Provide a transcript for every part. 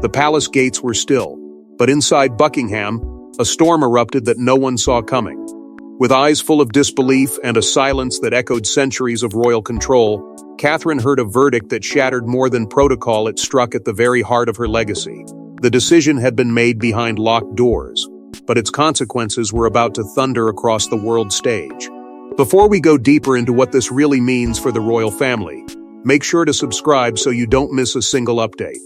The palace gates were still, but inside Buckingham, a storm erupted that no one saw coming. With eyes full of disbelief and a silence that echoed centuries of royal control, Catherine heard a verdict that shattered more than protocol. It struck at the very heart of her legacy. The decision had been made behind locked doors, but its consequences were about to thunder across the world stage. Before we go deeper into what this really means for the royal family, make sure to subscribe so you don't miss a single update.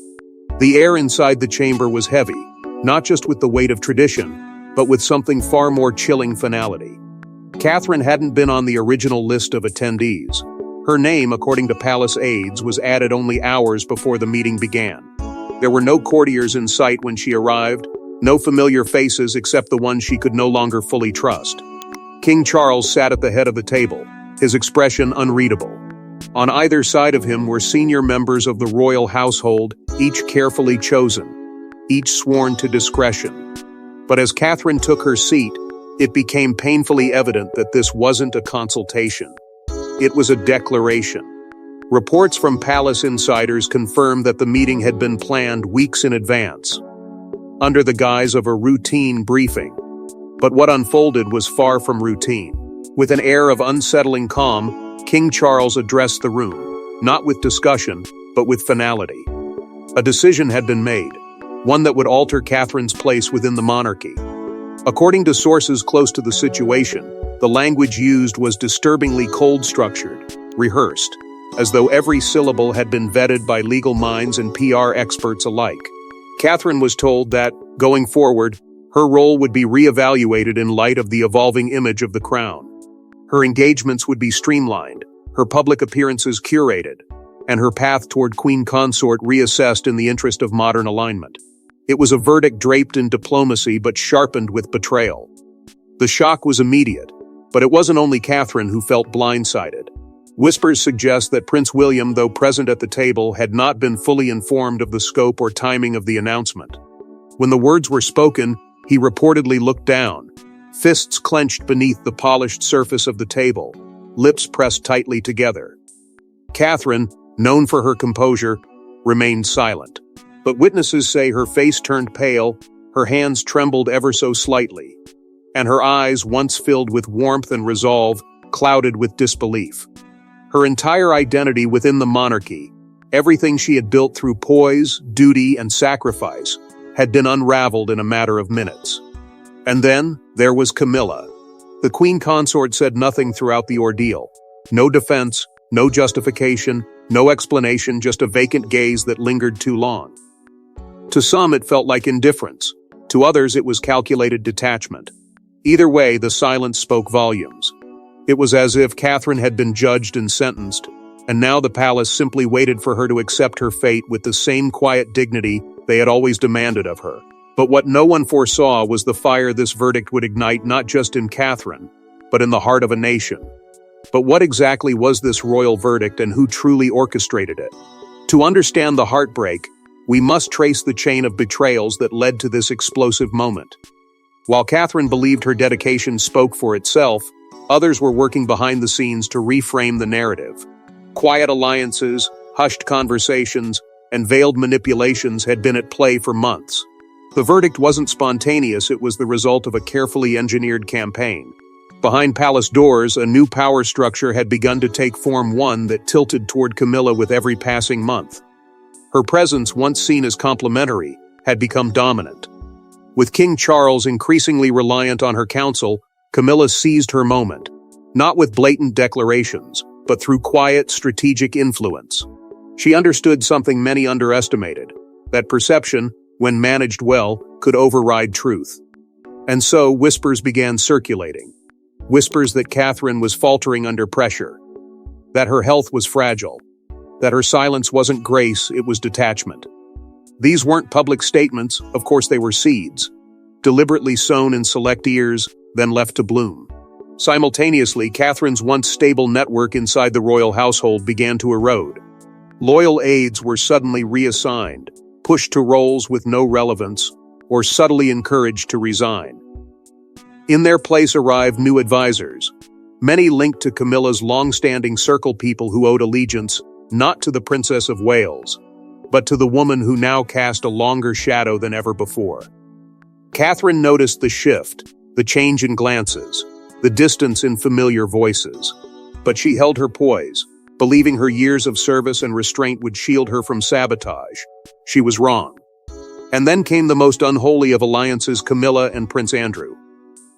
The air inside the chamber was heavy, not just with the weight of tradition, but with something far more chilling finality. Catherine hadn't been on the original list of attendees. Her name, according to palace aides, was added only hours before the meeting began. There were no courtiers in sight when she arrived, no familiar faces except the ones she could no longer fully trust. King Charles sat at the head of the table, his expression unreadable. On either side of him were senior members of the royal household, each carefully chosen, each sworn to discretion. But as Catherine took her seat, it became painfully evident that this wasn't a consultation. It was a declaration. Reports from palace insiders confirmed that the meeting had been planned weeks in advance, under the guise of a routine briefing. But what unfolded was far from routine. With an air of unsettling calm, King Charles addressed the room, not with discussion, but with finality. A decision had been made, one that would alter Catherine's place within the monarchy. According to sources close to the situation, the language used was disturbingly cold-structured, rehearsed, as though every syllable had been vetted by legal minds and PR experts alike. Catherine was told that, going forward, her role would be re-evaluated in light of the evolving image of the crown. Her engagements would be streamlined, her public appearances curated, and her path toward queen consort reassessed in the interest of modern alignment. It was a verdict draped in diplomacy but sharpened with betrayal. The shock was immediate, but it wasn't only Catherine who felt blindsided. Whispers suggest that Prince William, though present at the table, had not been fully informed of the scope or timing of the announcement. When the words were spoken, he reportedly looked down, fists clenched beneath the polished surface of the table, lips pressed tightly together. Catherine, known for her composure, remained silent. But witnesses say her face turned pale, her hands trembled ever so slightly, and her eyes, once filled with warmth and resolve, clouded with disbelief. Her entire identity within the monarchy, everything she had built through poise, duty, and sacrifice, had been unraveled in a matter of minutes. And then, there was Camilla. The queen consort said nothing throughout the ordeal. No defense, no justification, no explanation, just a vacant gaze that lingered too long. To some, it felt like indifference. To others, it was calculated detachment. Either way, the silence spoke volumes. It was as if Catherine had been judged and sentenced, and now the palace simply waited for her to accept her fate with the same quiet dignity they had always demanded of her. But what no one foresaw was the fire this verdict would ignite not just in Catherine, but in the heart of a nation. But what exactly was this royal verdict and who truly orchestrated it? To understand the heartbreak, we must trace the chain of betrayals that led to this explosive moment. While Catherine believed her dedication spoke for itself, others were working behind the scenes to reframe the narrative. Quiet alliances, hushed conversations, and veiled manipulations had been at play for months. The verdict wasn't spontaneous, it was the result of a carefully engineered campaign. Behind palace doors, a new power structure had begun to take form, one that tilted toward Camilla with every passing month. Her presence, once seen as complementary, had become dominant. With King Charles increasingly reliant on her counsel, Camilla seized her moment, not with blatant declarations, but through quiet, strategic influence. She understood something many underestimated, that perception, when managed well, could override truth. And so whispers began circulating. Whispers that Catherine was faltering under pressure, that her health was fragile, that her silence wasn't grace, it was detachment. These weren't public statements, of course they were seeds, deliberately sown in select ears, then left to bloom. Simultaneously, Catherine's once stable network inside the royal household began to erode. Loyal aides were suddenly reassigned, pushed to roles with no relevance, or subtly encouraged to resign. In their place arrived new advisors, many linked to Camilla's long-standing circle, people who owed allegiance not to the Princess of Wales, but to the woman who now cast a longer shadow than ever before. Catherine noticed the shift, the change in glances, the distance in familiar voices. But she held her poise, believing her years of service and restraint would shield her from sabotage. She was wrong. And then came the most unholy of alliances, Camilla and Prince Andrew.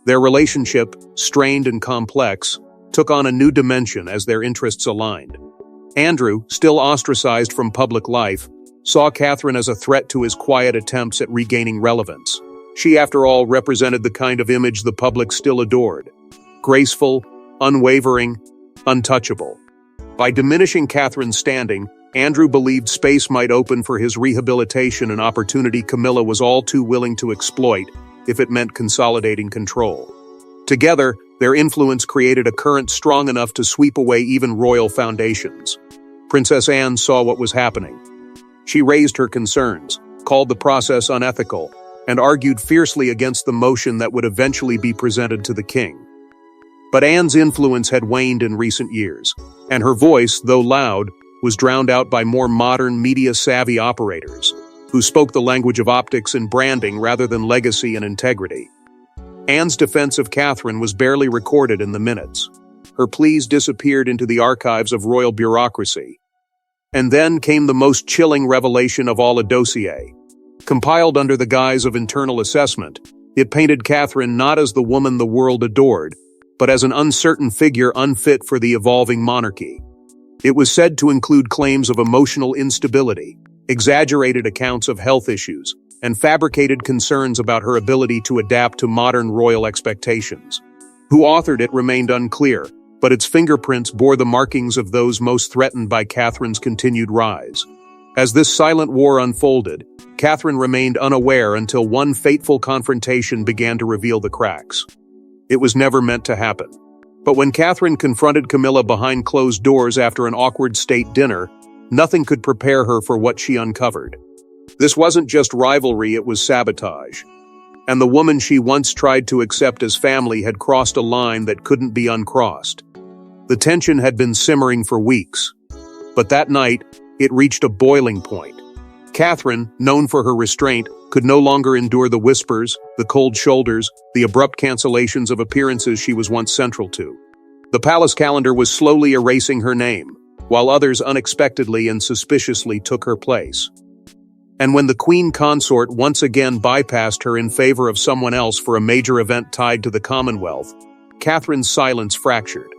Their relationship, strained and complex, took on a new dimension as their interests aligned. Andrew, still ostracized from public life, saw Catherine as a threat to his quiet attempts at regaining relevance. She, after all, represented the kind of image the public still adored. Graceful, unwavering, untouchable. By diminishing Catherine's standing, Andrew believed space might open for his rehabilitation, an opportunity Camilla was all too willing to exploit if it meant consolidating control. Together, their influence created a current strong enough to sweep away even royal foundations. Princess Anne saw what was happening. She raised her concerns, called the process unethical, and argued fiercely against the motion that would eventually be presented to the king. But Anne's influence had waned in recent years, and her voice, though loud, was drowned out by more modern, media-savvy operators, who spoke the language of optics and branding rather than legacy and integrity. Anne's defense of Catherine was barely recorded in the minutes. Her pleas disappeared into the archives of royal bureaucracy. And then came the most chilling revelation of all, a dossier. Compiled under the guise of internal assessment, it painted Catherine not as the woman the world adored, but as an uncertain figure unfit for the evolving monarchy. It was said to include claims of emotional instability, exaggerated accounts of health issues, and fabricated concerns about her ability to adapt to modern royal expectations. Who authored it remained unclear, but its fingerprints bore the markings of those most threatened by Catherine's continued rise. As this silent war unfolded, Catherine remained unaware until one fateful confrontation began to reveal the cracks. It was never meant to happen. But when Catherine confronted Camilla behind closed doors after an awkward state dinner, nothing could prepare her for what she uncovered. This wasn't just rivalry, it was sabotage. And the woman she once tried to accept as family had crossed a line that couldn't be uncrossed. The tension had been simmering for weeks. But that night, it reached a boiling point. Catherine, known for her restraint, could no longer endure the whispers, the cold shoulders, the abrupt cancellations of appearances she was once central to. The palace calendar was slowly erasing her name, while others unexpectedly and suspiciously took her place. And when the Queen Consort once again bypassed her in favor of someone else for a major event tied to the Commonwealth, Catherine's silence fractured.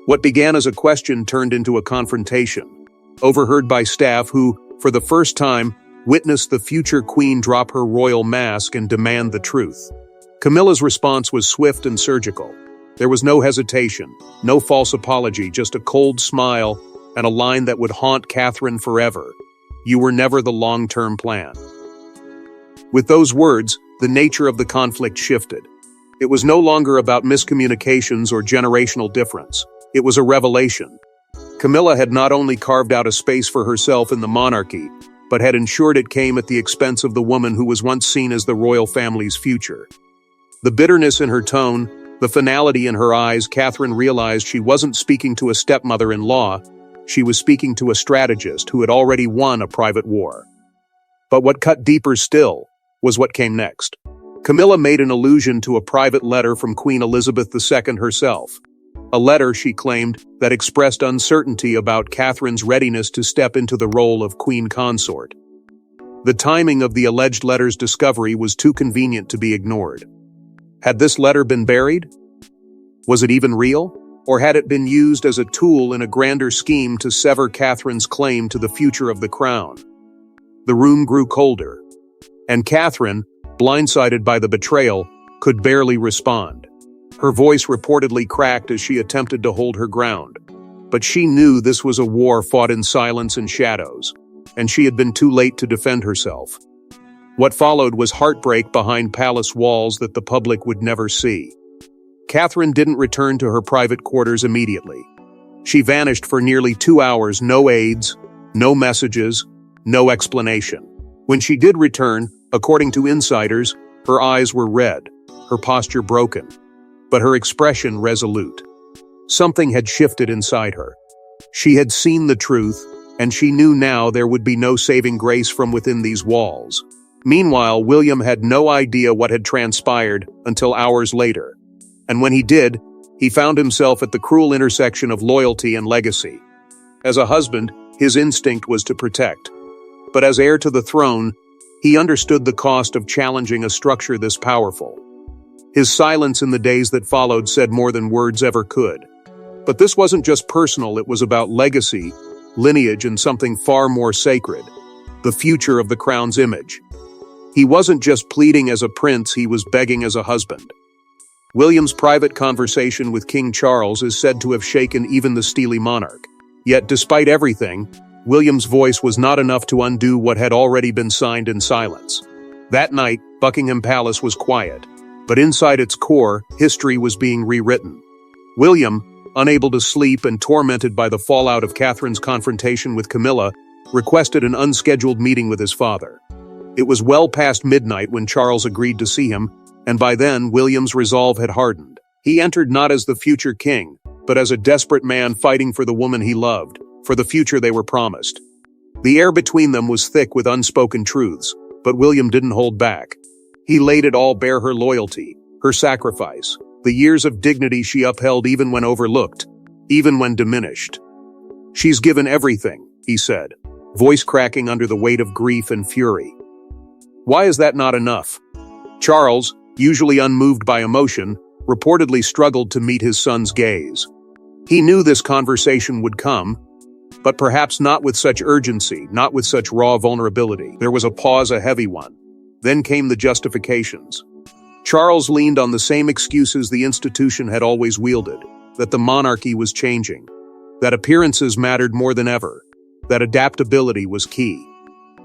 What began as a question turned into a confrontation, overheard by staff who, for the first time, witnessed the future queen drop her royal mask and demand the truth. Camilla's response was swift and surgical. There was no hesitation, no false apology, just a cold smile and a line that would haunt Catherine forever. You were never the long-term plan. With those words, the nature of the conflict shifted. It was no longer about miscommunications or generational difference. It was a revelation. Camilla had not only carved out a space for herself in the monarchy, but had ensured it came at the expense of the woman who was once seen as the royal family's future. The bitterness in her tone, the finality in her eyes, Catherine realized she wasn't speaking to a stepmother-in-law, she was speaking to a strategist who had already won a private war. But what cut deeper still was what came next. Camilla made an allusion to a private letter from Queen Elizabeth II herself. A letter, she claimed, that expressed uncertainty about Catherine's readiness to step into the role of Queen Consort. The timing of the alleged letter's discovery was too convenient to be ignored. Had this letter been buried? Was it even real? Or had it been used as a tool in a grander scheme to sever Catherine's claim to the future of the crown? The room grew colder, and Catherine, blindsided by the betrayal, could barely respond. Her voice reportedly cracked as she attempted to hold her ground. But she knew this was a war fought in silence and shadows, and she had been too late to defend herself. What followed was heartbreak behind palace walls that the public would never see. Catherine didn't return to her private quarters immediately. She vanished for nearly 2 hours, no aides, no messages, no explanation. When she did return, according to insiders, her eyes were red, her posture broken, but her expression resolute. Something had shifted inside her. She had seen the truth, and she knew now there would be no saving grace from within these walls. Meanwhile, William had no idea what had transpired until hours later. And when he did, he found himself at the cruel intersection of loyalty and legacy. As a husband, his instinct was to protect. But as heir to the throne, he understood the cost of challenging a structure this powerful. His silence in the days that followed said more than words ever could. But this wasn't just personal, it was about legacy, lineage, and something far more sacred: the future of the crown's image. He wasn't just pleading as a prince, he was begging as a husband. William's private conversation with King Charles is said to have shaken even the steely monarch. Yet, despite everything, William's voice was not enough to undo what had already been signed in silence. That night, Buckingham Palace was quiet, but inside its core, history was being rewritten. William, unable to sleep and tormented by the fallout of Catherine's confrontation with Camilla, requested an unscheduled meeting with his father. It was well past midnight when Charles agreed to see him, and by then William's resolve had hardened. He entered not as the future king, but as a desperate man fighting for the woman he loved, for the future they were promised. The air between them was thick with unspoken truths, but William didn't hold back. He laid it all bare: her loyalty, her sacrifice, the years of dignity she upheld even when overlooked, even when diminished. "She's given everything," he said, voice cracking under the weight of grief and fury. Why is that not enough? Charles, usually unmoved by emotion, reportedly struggled to meet his son's gaze. He knew this conversation would come, but perhaps not with such urgency, not with such raw vulnerability. There was a pause, a heavy one. Then came the justifications. Charles leaned on the same excuses the institution had always wielded: that the monarchy was changing, that appearances mattered more than ever, that adaptability was key.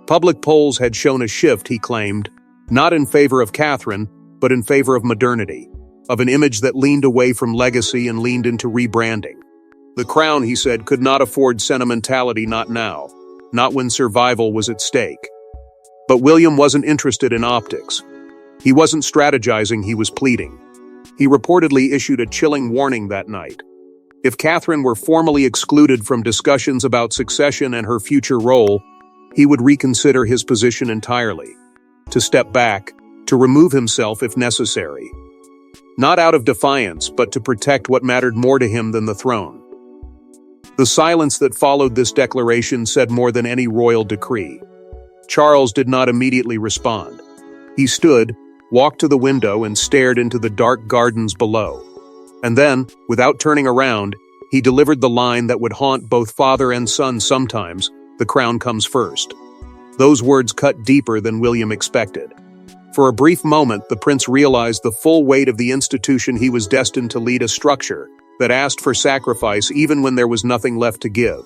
Public polls had shown a shift, he claimed, not in favor of Catherine, but in favor of modernity, of an image that leaned away from legacy and leaned into rebranding. The crown, he said, could not afford sentimentality, not now, not when survival was at stake. But William wasn't interested in optics. He wasn't strategizing, he was pleading. He reportedly issued a chilling warning that night. If Catherine were formally excluded from discussions about succession and her future role, he would reconsider his position entirely, to step back, to remove himself if necessary. Not out of defiance, but to protect what mattered more to him than the throne. The silence that followed this declaration said more than any royal decree. Charles did not immediately respond. He stood, walked to the window, and stared into the dark gardens below. And then, without turning around, he delivered the line that would haunt both father and son sometimes: "The crown comes first." Those words cut deeper than William expected. For a brief moment, the prince realized the full weight of the institution he was destined to lead, a structure that asked for sacrifice even when there was nothing left to give.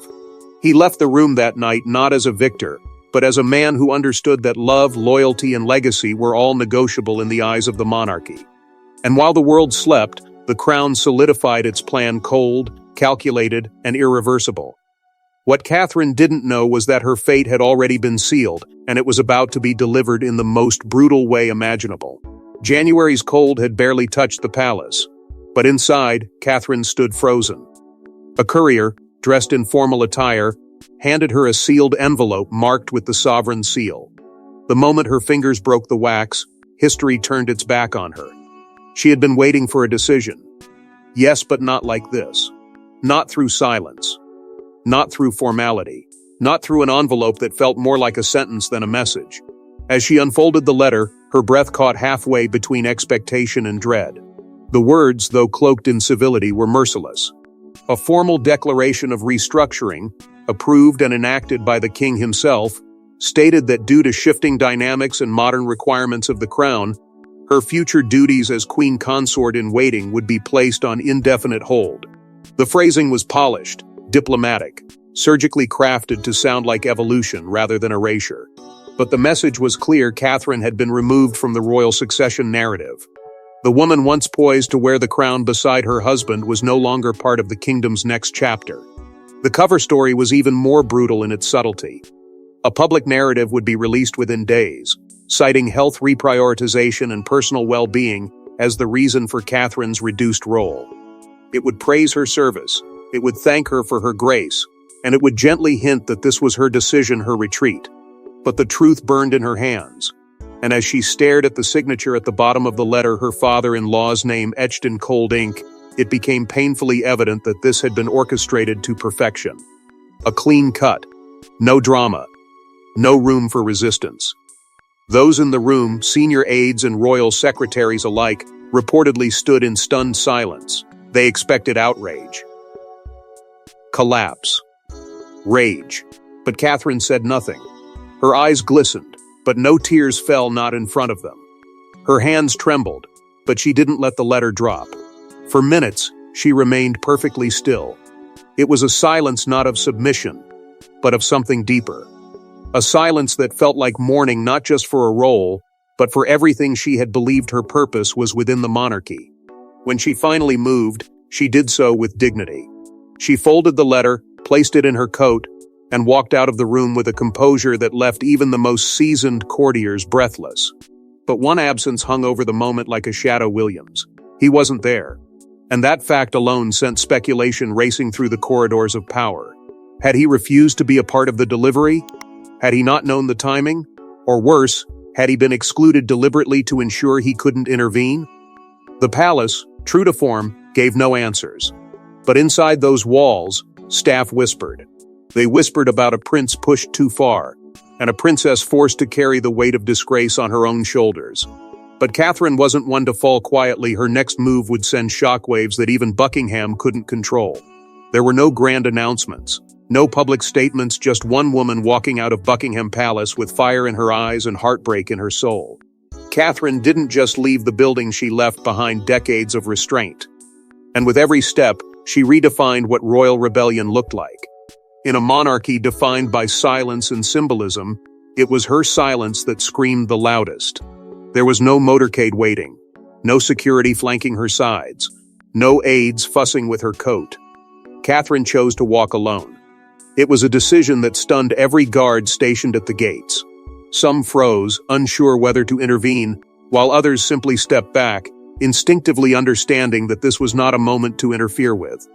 He left the room that night not as a victor, but as a man who understood that love, loyalty, and legacy were all negotiable in the eyes of the monarchy. And while the world slept, the crown solidified its plan: cold, calculated, and irreversible. What Catherine didn't know was that her fate had already been sealed, and it was about to be delivered in the most brutal way imaginable. January's cold had barely touched the palace, but inside, Catherine stood frozen. A courier, dressed in formal attire, handed her a sealed envelope marked with the sovereign seal. The moment her fingers broke the wax, history turned its back on her. She had been waiting for a decision. Yes, but not like this. Not through silence. Not through formality. Not through an envelope that felt more like a sentence than a message. As she unfolded the letter, her breath caught halfway between expectation and dread. The words, though cloaked in civility, were merciless. A formal declaration of restructuring, approved and enacted by the king himself, stated that due to shifting dynamics and modern requirements of the crown, her future duties as queen consort in waiting would be placed on indefinite hold. The phrasing was polished, diplomatic, surgically crafted to sound like evolution rather than erasure. But the message was clear: Catherine had been removed from the royal succession narrative. The woman once poised to wear the crown beside her husband was no longer part of the kingdom's next chapter. The cover story was even more brutal in its subtlety. A public narrative would be released within days, citing health reprioritization and personal well-being as the reason for Catherine's reduced role. It would praise her service. It would thank her for her grace, and it would gently hint that this was her decision, her retreat. But the truth burned in her hands, and as she stared at the signature at the bottom of the letter, her father-in-law's name etched in cold ink, it became painfully evident that this had been orchestrated to perfection. A clean cut. No drama. No room for resistance. Those in the room, senior aides and royal secretaries alike, reportedly stood in stunned silence. They expected outrage. Collapse. Rage. But Catherine said nothing. Her eyes glistened, but no tears fell, not in front of them. Her hands trembled, but she didn't let the letter drop. For minutes, she remained perfectly still. It was a silence not of submission, but of something deeper. A silence that felt like mourning not just for a role, but for everything she had believed her purpose was within the monarchy. When she finally moved, she did so with dignity. She folded the letter, placed it in her coat, and walked out of the room with a composure that left even the most seasoned courtiers breathless. But one absence hung over the moment like a shadow: Williams. He wasn't there. And that fact alone sent speculation racing through the corridors of power. Had he refused to be a part of the delivery? Had he not known the timing? Or worse, had he been excluded deliberately to ensure he couldn't intervene? The palace, true to form, gave no answers. But inside those walls, staff whispered. They whispered about a prince pushed too far, and a princess forced to carry the weight of disgrace on her own shoulders. But Catherine wasn't one to fall quietly. Her next move would send shockwaves that even Buckingham couldn't control. There were no grand announcements, no public statements, just one woman walking out of Buckingham Palace with fire in her eyes and heartbreak in her soul. Catherine didn't just leave the building, she left behind decades of restraint. And with every step, she redefined what royal rebellion looked like. In a monarchy defined by silence and symbolism, it was her silence that screamed the loudest. There was no motorcade waiting, no security flanking her sides, no aides fussing with her coat. Catherine chose to walk alone. It was a decision that stunned every guard stationed at the gates. Some froze, unsure whether to intervene, while others simply stepped back, instinctively understanding that this was not a moment to interfere with.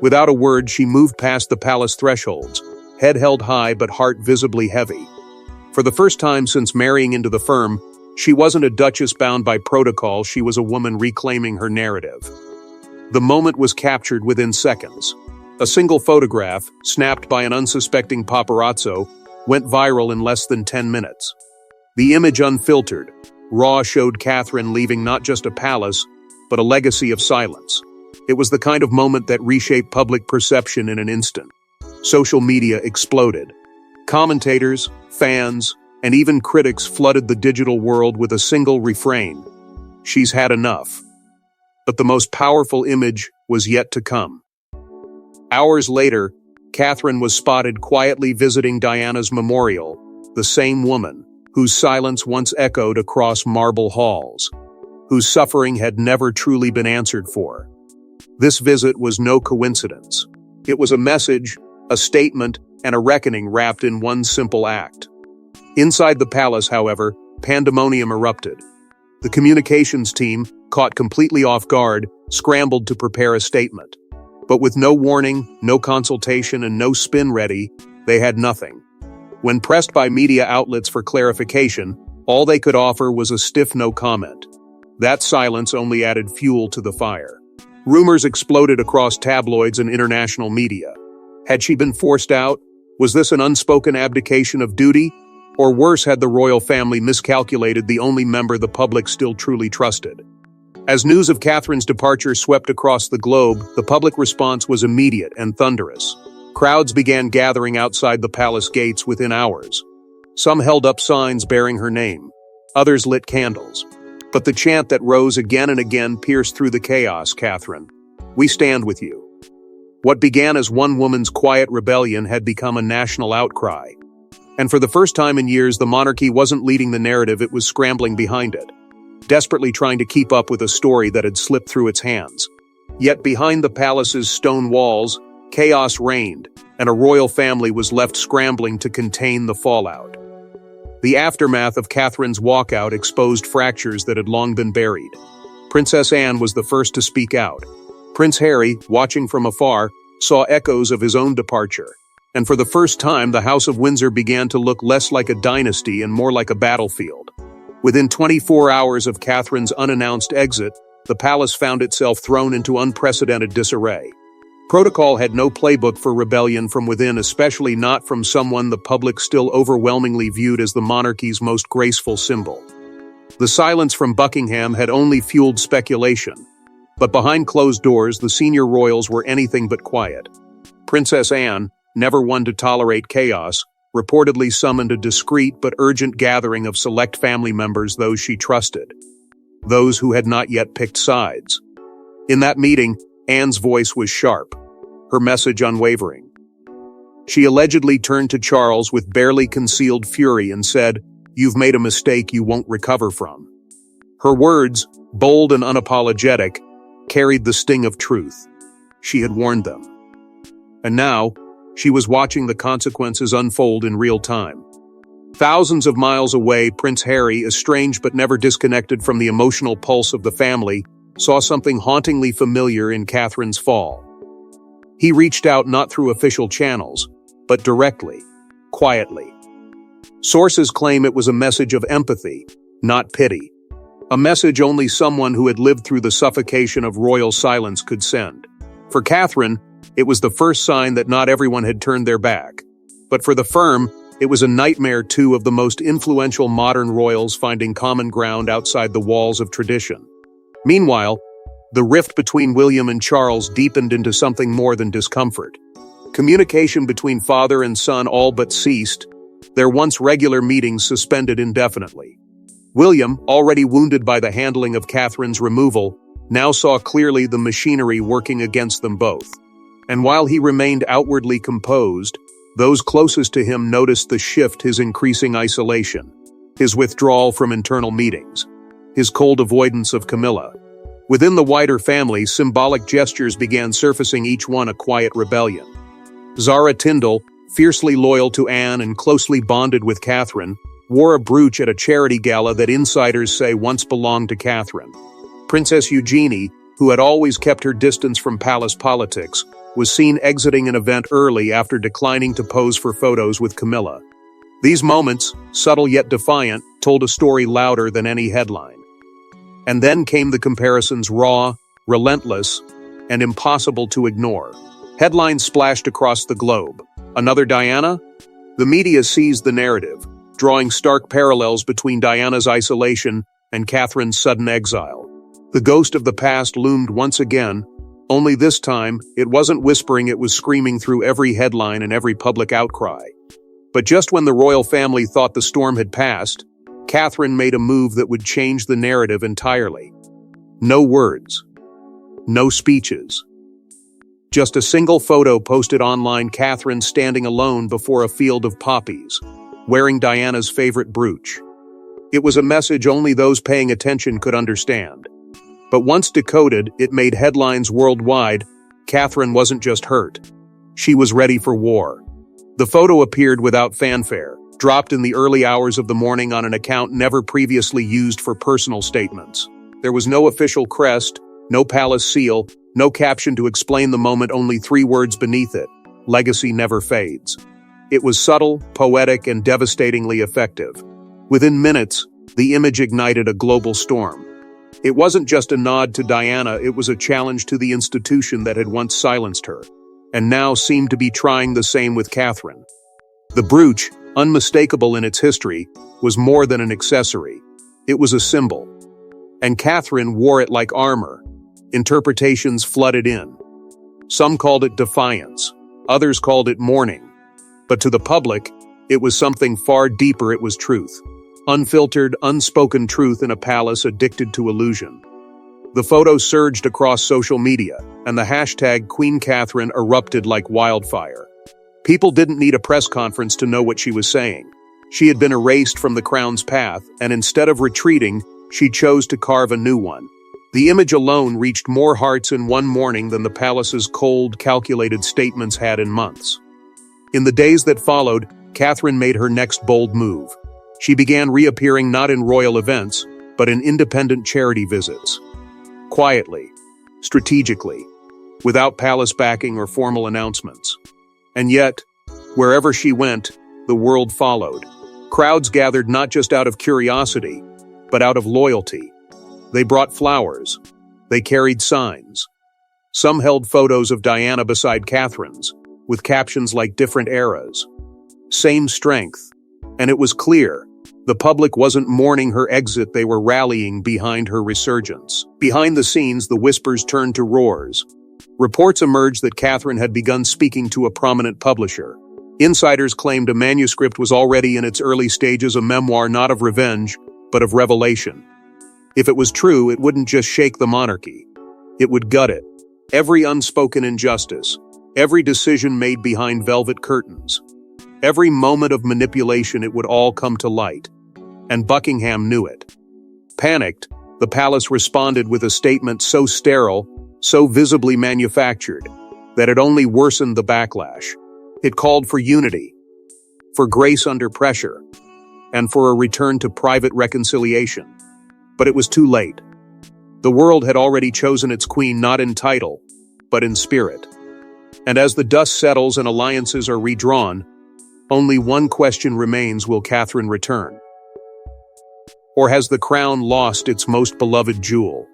Without a word, she moved past the palace thresholds, head held high but heart visibly heavy. For the first time since marrying into the firm, she wasn't a duchess bound by protocol, she was a woman reclaiming her narrative. The moment was captured within seconds. A single photograph, snapped by an unsuspecting paparazzo, went viral in less than 10 minutes. The image, unfiltered, raw, showed Catherine leaving not just a palace, but a legacy of silence. It was the kind of moment that reshaped public perception in an instant. Social media exploded. Commentators, fans, and even critics flooded the digital world with a single refrain: "She's had enough." But the most powerful image was yet to come. Hours later, Catherine was spotted quietly visiting Diana's memorial, the same woman whose silence once echoed across marble halls, whose suffering had never truly been answered for. This visit was no coincidence. It was a message, a statement, and a reckoning wrapped in one simple act. Inside the palace, however, pandemonium erupted. The communications team, caught completely off guard, scrambled to prepare a statement. But with no warning, no consultation, and no spin ready, they had nothing. When pressed by media outlets for clarification, all they could offer was a stiff no comment. That silence only added fuel to the fire. Rumors exploded across tabloids and international media. Had she been forced out? Was this an unspoken abdication of duty? Or worse, had the royal family miscalculated the only member the public still truly trusted? As news of Catherine's departure swept across the globe, the public response was immediate and thunderous. Crowds began gathering outside the palace gates within hours. Some held up signs bearing her name. Others lit candles. But the chant that rose again and again pierced through the chaos: "Catherine, we stand with you." What began as one woman's quiet rebellion had become a national outcry. And for the first time in years, the monarchy wasn't leading the narrative, it was scrambling behind it, desperately trying to keep up with a story that had slipped through its hands. Yet behind the palace's stone walls, chaos reigned, and a royal family was left scrambling to contain the fallout. The aftermath of Catherine's walkout exposed fractures that had long been buried. Princess Anne was the first to speak out. Prince Harry, watching from afar, saw echoes of his own departure. and for the first time the House of Windsor began to look less like a dynasty and more like a battlefield. Within 24 hours of Catherine's unannounced exit, the palace found itself thrown into unprecedented disarray. Protocol had no playbook for rebellion from within, especially not from someone the public still overwhelmingly viewed as the monarchy's most graceful symbol. The silence from Buckingham had only fueled speculation, but behind closed doors the senior royals were anything but quiet. Princess Anne, never one to tolerate chaos, reportedly summoned a discreet but urgent gathering of select family members, those she trusted, those who had not yet picked sides. In that meeting, Anne's voice was sharp, her message unwavering. She allegedly turned to Charles with barely concealed fury and said, "You've made a mistake you won't recover from." Her words, bold and unapologetic, carried the sting of truth. She had warned them. And now, she was watching the consequences unfold in real time. Thousands of miles away, Prince Harry, estranged but never disconnected from the emotional pulse of the family, saw something hauntingly familiar in Catherine's fall. He reached out not through official channels, but directly, quietly. Sources claim it was a message of empathy, not pity. A message only someone who had lived through the suffocation of royal silence could send. For Catherine, it was the first sign that not everyone had turned their back. But for the firm, it was a nightmare too of the most influential modern royals finding common ground outside the walls of tradition. Meanwhile, the rift between William and Charles deepened into something more than discomfort. Communication between father and son all but ceased, their once regular meetings suspended indefinitely. William, already wounded by the handling of Catherine's removal, now saw clearly the machinery working against them both. And while he remained outwardly composed, those closest to him noticed the shift: his increasing isolation, his withdrawal from internal meetings, his cold avoidance of Camilla. Within the wider family, symbolic gestures began surfacing, each one a quiet rebellion. Zara Tyndall, fiercely loyal to Anne and closely bonded with Catherine, wore a brooch at a charity gala that insiders say once belonged to Catherine. Princess Eugenie, who had always kept her distance from palace politics, was seen exiting an event early after declining to pose for photos with Camilla. These moments, subtle yet defiant, told a story louder than any headline. And then came the comparisons, raw, relentless, and impossible to ignore. Headlines splashed across the globe. Another Diana? The media seized the narrative, drawing stark parallels between Diana's isolation and Catherine's sudden exile. The ghost of the past loomed once again, only this time, it wasn't whispering, it was screaming through every headline and every public outcry. But just when the royal family thought the storm had passed, Catherine made a move that would change the narrative entirely. No words. No speeches. Just a single photo posted online: Catherine standing alone before a field of poppies, wearing Diana's favorite brooch. It was a message only those paying attention could understand. But once decoded, it made headlines worldwide. Catherine wasn't just hurt. She was ready for war. The photo appeared without fanfare, dropped in the early hours of the morning on an account never previously used for personal statements. There was no official crest, no palace seal, no caption to explain the moment, only 3 words beneath it: legacy never fades. It was subtle, poetic, and devastatingly effective. Within minutes, the image ignited a global storm. It wasn't just a nod to Diana, it was a challenge to the institution that had once silenced her, and now seemed to be trying the same with Catherine. The brooch, unmistakable in its history, was more than an accessory. It was a symbol. And Catherine wore it like armor. Interpretations flooded in. Some called it defiance, others called it mourning. But to the public, it was something far deeper. It was truth. Unfiltered, unspoken truth in a palace addicted to illusion. The photo surged across social media, and the hashtag Queen Catherine erupted like wildfire. People didn't need a press conference to know what she was saying. She had been erased from the crown's path, and instead of retreating, she chose to carve a new one. The image alone reached more hearts in one morning than the palace's cold, calculated statements had in months. In the days that followed, Catherine made her next bold move. She began reappearing not in royal events, but in independent charity visits. Quietly, strategically, without palace backing or formal announcements. And yet, Wherever she went, the world followed. Crowds gathered not just out of curiosity, but out of loyalty. They brought flowers. They carried signs. Some held photos of Diana beside Catherine's, with captions like different eras. Same strength. And it was clear, the public wasn't mourning her exit, they were rallying behind her resurgence. Behind the scenes, the whispers turned to roars. Reports emerged that Catherine had begun speaking to a prominent publisher. Insiders claimed a manuscript was already in its early stages, a memoir not of revenge, but of revelation. If it was true, it wouldn't just shake the monarchy. It would gut it. Every unspoken injustice, every decision made behind velvet curtains, every moment of manipulation, it would all come to light. And Buckingham knew it. Panicked, the palace responded with a statement so sterile, so visibly manufactured, that it only worsened the backlash. It called for unity, for grace under pressure, and for a return to private reconciliation. But it was too late. The world had already chosen its queen not in title, but in spirit. And as the dust settles and alliances are redrawn, only one question remains: will Catherine return? Or has the crown lost its most beloved jewel?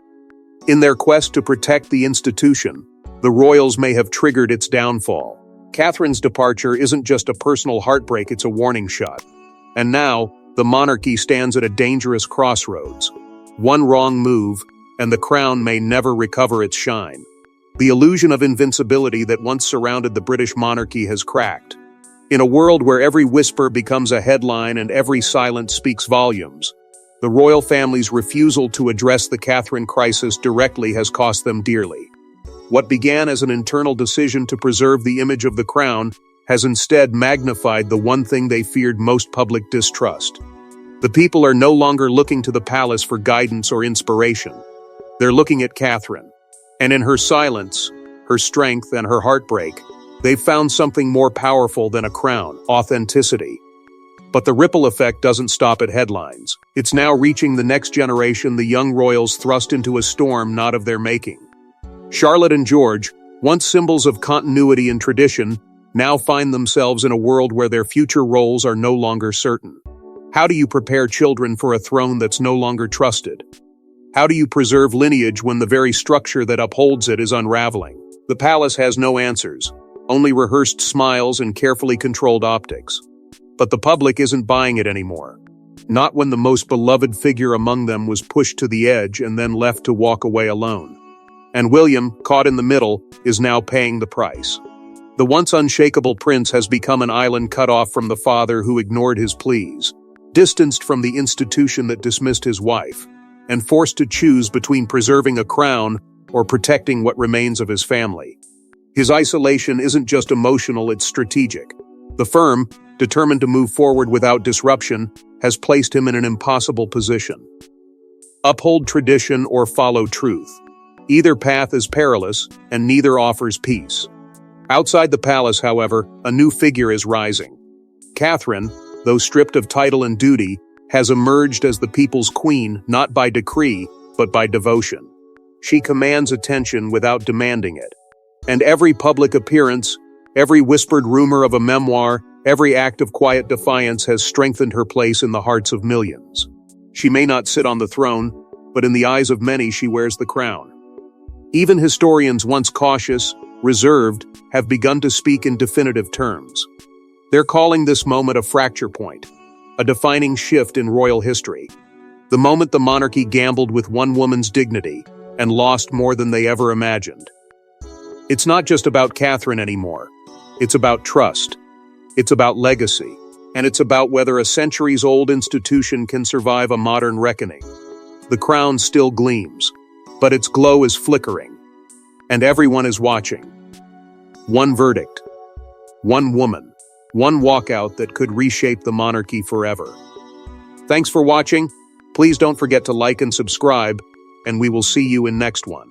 In their quest to protect the institution, the royals may have triggered its downfall. Catherine's departure isn't just a personal heartbreak, it's a warning shot. And now, the monarchy stands at a dangerous crossroads. One wrong move, and the crown may never recover its shine. The illusion of invincibility that once surrounded the British monarchy has cracked. In a world where every whisper becomes a headline and every silence speaks volumes, the royal family's refusal to address the Catherine crisis directly has cost them dearly. What began as an internal decision to preserve the image of the crown has instead magnified the one thing they feared most: public distrust. The people are no longer looking to the palace for guidance or inspiration. They're looking at Catherine. And in her silence, her strength, and her heartbreak, they've found something more powerful than a crown: authenticity. But the ripple effect doesn't stop at headlines. It's now reaching the next generation, the young royals thrust into a storm not of their making. Charlotte and George, once symbols of continuity and tradition, now find themselves in a world where their future roles are no longer certain. How do you prepare children for a throne that's no longer trusted? How do you preserve lineage when the very structure that upholds it is unraveling? The palace has no answers, only rehearsed smiles and carefully controlled optics. But the public isn't buying it anymore. Not when the most beloved figure among them was pushed to the edge and then left to walk away alone. And William, caught in the middle, is now paying the price. The once unshakable prince has become an island cut off from the father who ignored his pleas, distanced from the institution that dismissed his wife, and forced to choose between preserving a crown or protecting what remains of his family. His isolation isn't just emotional, it's strategic. The firm, determined to move forward without disruption, has placed him in an impossible position. Uphold tradition or follow truth. Either path is perilous, and neither offers peace. Outside the palace, however, a new figure is rising. Catherine, though stripped of title and duty, has emerged as the people's queen, not by decree, but by devotion. She commands attention without demanding it. And every public appearance, every whispered rumor of a memoir, every act of quiet defiance has strengthened her place in the hearts of millions. She may not sit on the throne, but in the eyes of many she wears the crown. Even historians, once cautious, reserved, have begun to speak in definitive terms. They're calling this moment a fracture point, a defining shift in royal history. The moment the monarchy gambled with one woman's dignity and lost more than they ever imagined. It's not just about Catherine anymore. It's about trust. It's about legacy. And it's about whether a centuries-old institution can survive a modern reckoning. The crown still gleams, but its glow is flickering. And everyone is watching. One verdict. One woman. One walkout that could reshape the monarchy forever. Thanks for watching. Please don't forget to like and subscribe, and we will see you in next one.